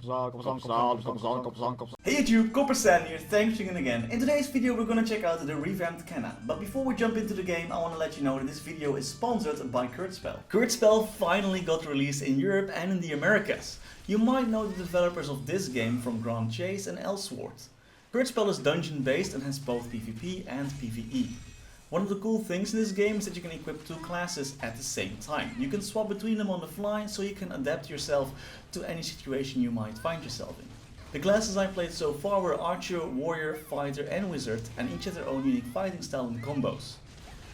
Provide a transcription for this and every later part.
Hey YouTube, Coppersan here, thanks for tuning in again. In today's video we're gonna check out the revamped Kanna. But before we jump into the game, I wanna let you know that this video is sponsored by Kurzspell. Kurzspell finally got released in Europe and in the Americas. You might know the developers of this game from Grand Chase and Elsword. Kurzspell is dungeon based and has both PvP and PvE. One of the cool things in this game is that you can equip two classes at the same time. You can swap between them on the fly, so you can adapt yourself to any situation you might find yourself in. The classes I played so far were Archer, Warrior, Fighter and Wizard, and each has their own unique fighting style and combos.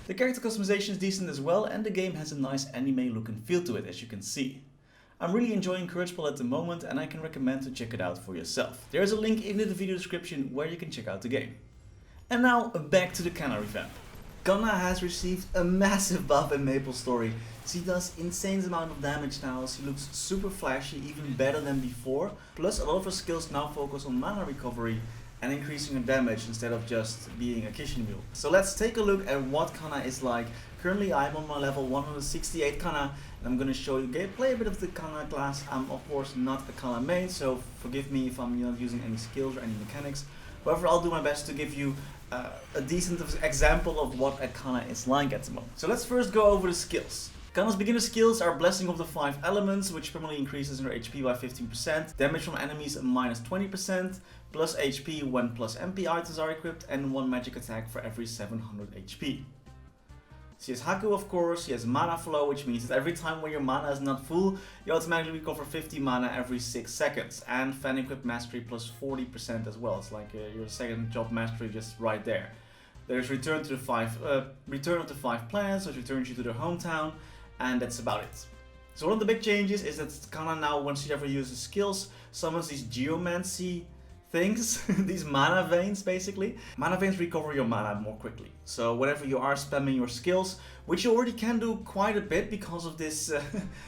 The character customization is decent as well, and the game has a nice anime look and feel to it, as you can see. I'm really enjoying Kurzspell at the moment, and I can recommend to check it out for yourself. There is a link in the video description where you can check out the game. And now back to the Kanna revamp. Kanna has received a massive buff in MapleStory. She does insane amount of damage now, she looks super flashy, even better than before. Plus a lot of her skills now focus on mana recovery and increasing her damage instead of just being a kitchen mule. So let's take a look at what Kanna is like. Currently I'm on my level 168 Kanna and I'm gonna show you gameplay a bit of the Kanna class. I'm of course not a Kanna main, so forgive me if I'm not using any skills or any mechanics. However, I'll do my best to give you a decent example of what a Kanna is like at the moment. So let's first go over the skills. Kanna's beginner skills are Blessing of the 5 Elements, which permanently increases her HP by 15%, damage from enemies minus 20%, plus HP when plus MP items are equipped, and 1 magic attack for every 700 HP. She has Haku of course, she has Mana Flow, which means that every time when your mana is not full, you automatically recover 50 mana every 6 seconds. And Fan Equip Mastery plus 40% as well, it's like your second job mastery just right there. There's Return of the 5 Planets, which returns you to their hometown, and that's about it. So one of the big changes is that Kanna now, once she ever uses skills, summons these geomancy things, these mana veins basically. Mana veins recover your mana more quickly. So whenever you are spamming your skills, which you already can do quite a bit because of this,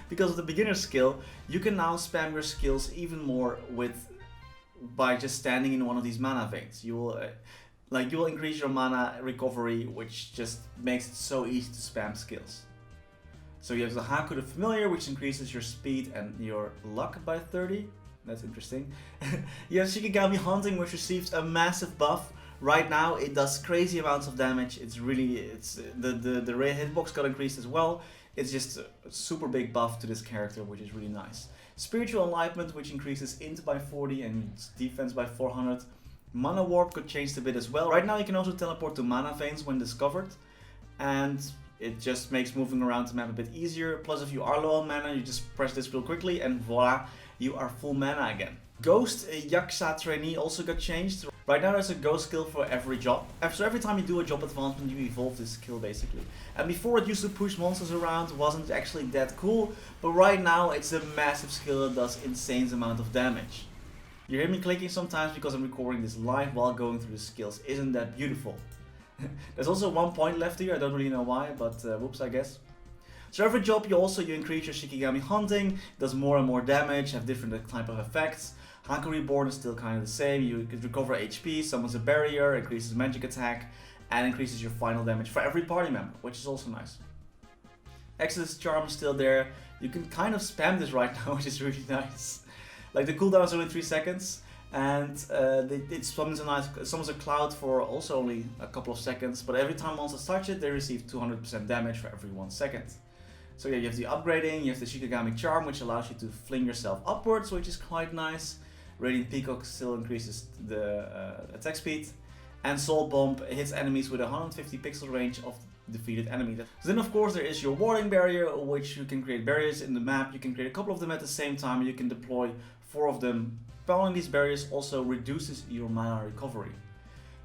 because of the beginner skill, you can now spam your skills even more by just standing in one of these mana veins. You will increase your mana recovery, which just makes it so easy to spam skills. So you have the Haku the Familiar, which increases your speed and your luck by 30. That's interesting. You have Shikigami Hunting, which receives a massive buff. Right now it does crazy amounts of damage. The hitbox got increased as well. It's just a super big buff to this character, which is really nice. Spiritual Enlightenment, which increases int by 40 and defense by 400. Mana Warp got changed a bit as well. Right now you can also teleport to mana veins when discovered, and it just makes moving around the map a bit easier. Plus if you are low on mana, you just press this real quickly and voila, you are full mana again. Ghost Yaksha Trainee also got changed. Right now there's a ghost skill for every job. So every time you do a job advancement, you evolve this skill basically. And before it used to push monsters around, wasn't actually that cool, but right now it's a massive skill that does insane amount of damage. You hear me clicking sometimes because I'm recording this live while going through the skills. Isn't that beautiful? There's also 1 point left here, I don't really know why, but whoops I guess. So every job you increase your Shikigami Hunting, does more and more damage, have different type of effects. Haku Reborn is still kind of the same, you can recover HP, summons a barrier, increases magic attack, and increases your final damage for every party member, which is also nice. Exodus Charm is still there, you can kind of spam this right now, which is really nice. Like the cooldown is only 3 seconds, and it summons a cloud for also only a couple of seconds, but every time monsters touch it, they receive 200% damage for every 1 second. So yeah, you have the upgrading, you have the Shikigami Charm, which allows you to fling yourself upwards, which is quite nice. Radiant Peacock still increases the attack speed. And Soul Bomb hits enemies with a 150 pixel range of defeated enemy. So then of course there is your Warding Barrier, which you can create barriers in the map. You can create a couple of them at the same time, and you can deploy 4 of them. Following these barriers also reduces your mana recovery.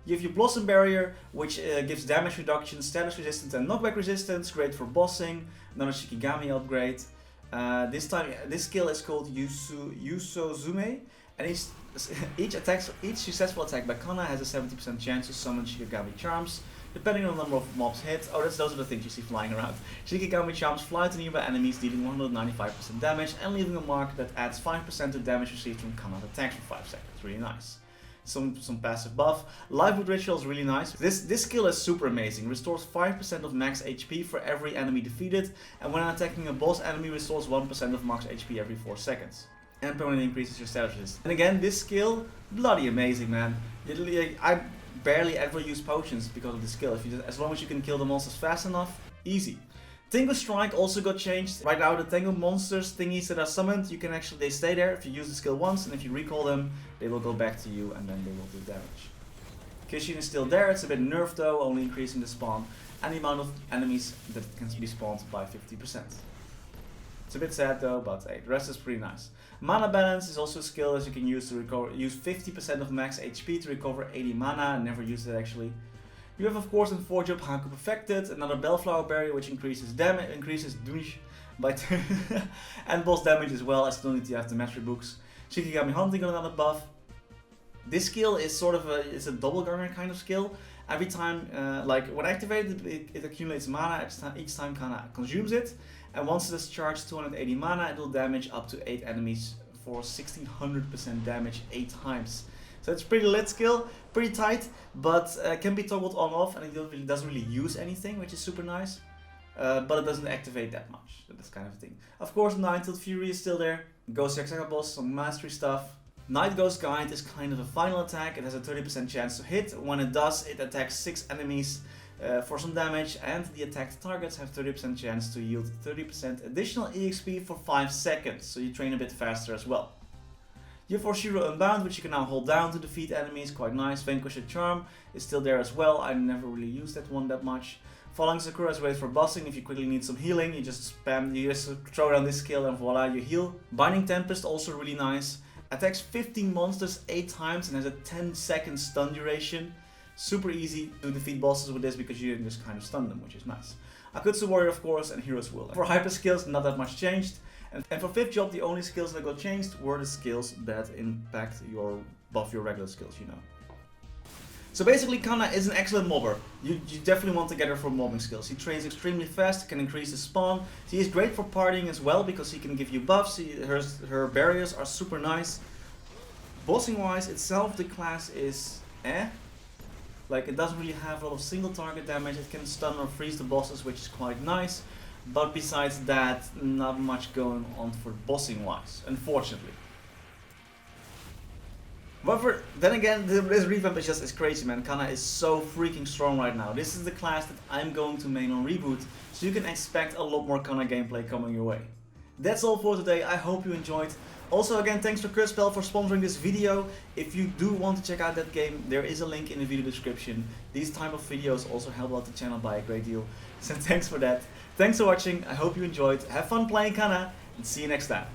You have your Blossom Barrier, which gives damage reduction, status resistance and knockback resistance, great for bossing. Another Shikigami upgrade. This skill is called Yusozume, and each successful attack by Kanna has a 70% chance to summon Shikigami Charms, depending on the number of mobs hit. Oh, those are the things you see flying around. Shikigami Charms fly to nearby enemies, dealing 195% damage and leaving a mark that adds 5% to damage received from Kanna attacks for 5 seconds. Really nice. Some passive buff. Livelihood Ritual is really nice. This skill is super amazing. Restores 5% of max HP for every enemy defeated, and when attacking a boss enemy, restores 1% of max HP every 4 seconds. and permanently increases your status resist. And again, this skill, bloody amazing, man. Literally, I barely ever use potions because of this skill. If you just, as long as you can kill the monsters fast enough, easy. Tango Strike also got changed. Right now the Tango monsters thingies that are summoned, you can actually, they stay there if you use the skill once, and if you recall them, they will go back to you and then they will do damage. Kishin is still there, it's a bit nerfed though, only increasing the spawn and the amount of enemies that can be spawned by 50%. It's a bit sad though, but hey, the rest is pretty nice. Mana Balance is also a skill that you can use to use 50% of max HP to recover 80 mana. I never used it actually. You have of course in 4 job Haku Perfected, another Bellflower Berry which increases damage, by and boss damage as well. I still need to have the mastery books. Shikigami Hunting got another buff. This skill is sort of a double ganger kind of skill. Every time, like when activated, it accumulates mana each time Kanna consumes it, and once it has charged 280 mana, it will damage up to 8 enemies for 1600% damage 8 times. So it's pretty lit skill, pretty tight, but can be toggled on off, and it doesn't really use anything, which is super nice. But it doesn't activate that much, so that's kind of a thing. Of course, Nine-Tailed Fury is still there. Ghost Hexagon boss, some mastery stuff. Night Ghost Guide is kind of a final attack. It has a 30% chance to hit. When it does, it attacks 6 enemies for some damage, and the attacked targets have 30% chance to yield 30% additional EXP for 5 seconds, so you train a bit faster as well. You have Oshiro Unbound, which you can now hold down to defeat enemies, quite nice. Vanquish Charm is still there as well. I never really used that one that much. Falling Sakura is great for bossing. If you quickly need some healing, you just throw down this skill and voila, you heal. Binding Tempest, also really nice. Attacks 15 monsters 8 times and has a 10-second stun duration. Super easy to defeat bosses with this because you can just kind of stun them, which is nice. Akutsu Warrior of course, and Hero's Will. For hyper skills, not that much changed. And for 5th job, the only skills that got changed were the skills that impact your buff your regular skills, you know. So basically Kanna is an excellent mobber. You definitely want to get her for mobbing skills. He trains extremely fast, can increase the spawn. He is great for partying as well because he can give you buffs. Her barriers are super nice. Bossing wise itself, the class is like it doesn't really have a lot of single target damage. It can stun or freeze the bosses, which is quite nice. But besides that, not much going on for bossing wise, unfortunately. However, then again, this revamp is crazy, man. Kanna is so freaking strong right now. This is the class that I'm going to main on reboot, so you can expect a lot more Kanna gameplay coming your way. That's all for today. I hope you enjoyed. Also, again, thanks to Kurtspell for sponsoring this video. If you do want to check out that game, there is a link in the video description. These type of videos also help out the channel by a great deal. So thanks for that. Thanks for watching. I hope you enjoyed. Have fun playing Kanna, and see you next time.